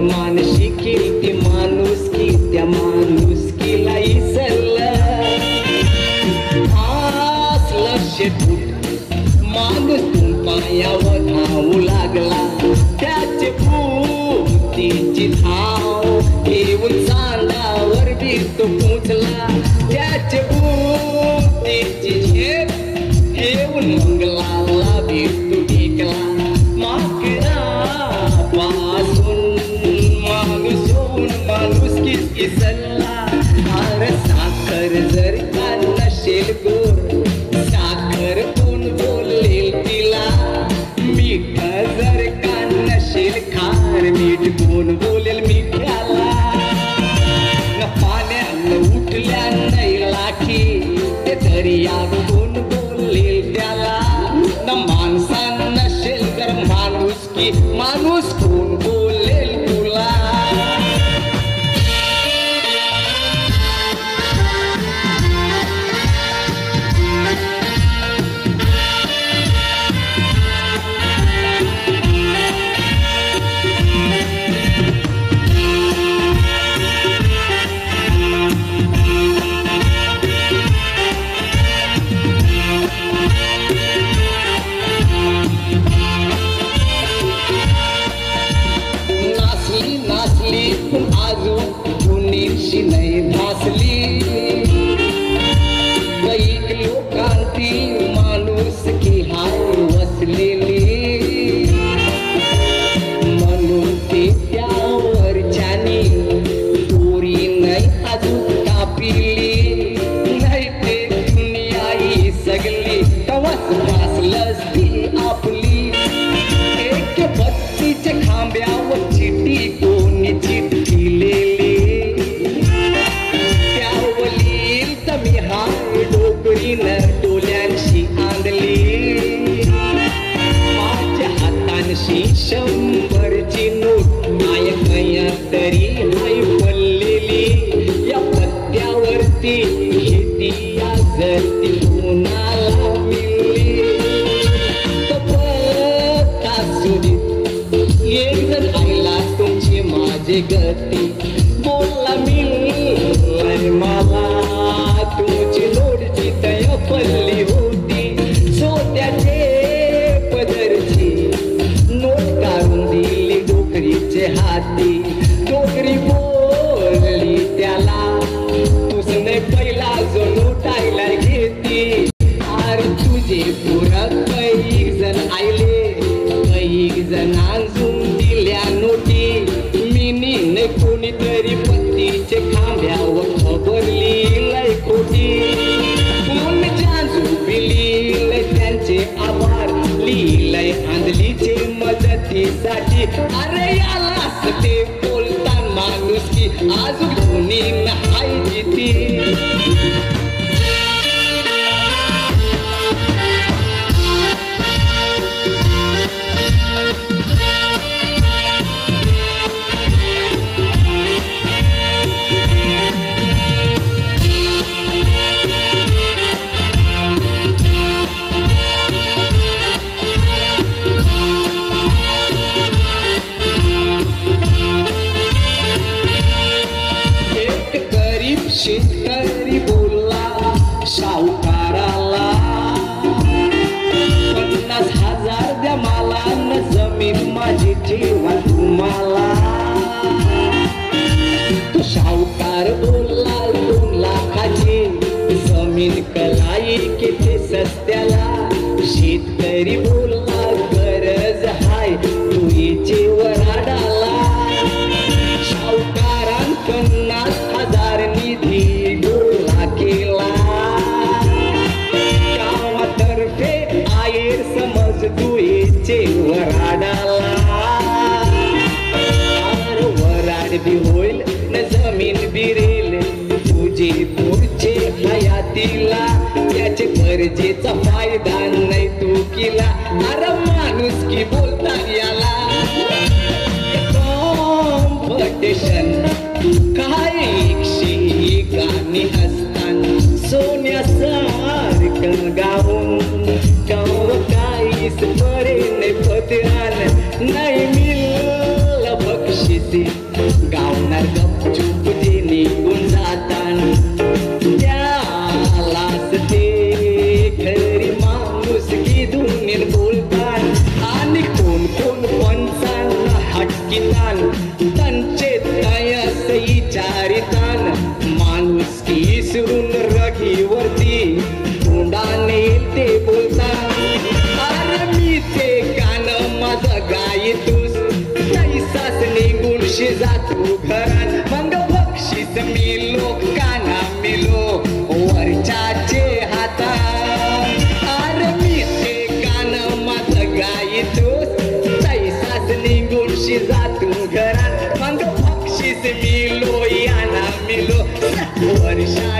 मान शिकील ती माणुसकी त्या माणुसकीला इसरलं आस लक्ष माणूस पायावर धावू लागला त्याचे भूतीची धाव येऊन चांदावर बी तो पोचला त्याचे भूतीची झेप येऊन मंगलाला बी तो टेकला मागरा पासून माणूस होऊन माणुसकीच इसरला अरे साखर जर का नसेल गोड साखर कोण बोलेल तिला मीठ जर का नसेल खार मीठ कोण बोलेल मिठाला न पाण्यानं उठल्या नाही लाठी ते दर्या कोण बोलेल त्याला न माणसानं नसेल तर माणुसकी माणूस कोण बोलेल तुला आजू कुणीशी नाही भासली कैक लोकांती माणूस की हाय वसलेली म्हणून ते त्यावरच्यानी दोरी नाही अजून कापिली नाही ते दुनिया ही सगळी तवाच भासलंच ती आपली एक बत्तीच्या खांब्यावर चिठी कोणी चिठ्ठी लिहिली त्यावरील तमी हाय डोकरीनं डोल्यांशी आणली माझ्या हातांशी 100ची नोट माय कया तरी हाय पडलेली या पत्त्यावरती घेती या जर ती कोणाला मिळली एक जण आईला तुमची माझी गती बोलला मिळाली मला तुमची लोडची तय पडली होती सोत्याचे पदरची नोट काढून दिली डोकरीचे हाती डोकरी बोलली त्याला तुझने पहिला जो नोटायला घेती अरे तुझे पुरा कैक जण आईले कैक जणांजून दिल्या नोटी मिनीने कोणीतरी पत्तीचे खांब्यावर खबरली लय खोटी कोण जांजू बिली त्यांचे आभार लिहिलंय आंधलीचे मदतीसाठी अरे यालाच ते बोलतान माणुसकी आज कोणी हाय जिती शेतकरी बोलला सावकाराला 50,000 द्या मला न जमीन माझी ठेवा तुम्हाला तो सावकार बोलला 2 लाखाची जमीन कलाई किती सस्त्याला शेतकरी बोलला गरज हाय तुझी वराडाला सावकारान 50,000 निधी गोळा केला गावातर्फे आयर समज तुझे वराडाला वराड बी होईल न जमीन बिरेल तुझे पुढचे हयातीला त्याचे गरजेचा फायदा नाही तू केला अरे माणुसकी बोलता याला कॉम्पिटिशन काय 101 गाणी असताना सोन्यासारखं गाऊन गाव काहीच बरे नाही पत्रान नाही मिळलं बक्षिसे गावणार गपचूप ते निघून जाताना त्यालाच ते खरी माणूस की दुनियेत बोलतात आणि कोण कोण पंचांना हटकितान त्यांचे तयस विचारितान माणूस की विसरून रघीवरती तोंडाने ते बोलतात अरे मी ते गाणं माझं गायतोस तैसाच निघून जातो घरात मग बक्षीस मिलो काना मिलो वरच्याचे हातात अरे मी ते गाणं माझं गायतोस तैसाच निघून जातो घरात मग बक्षीस मिलो याना मिलो वर्षा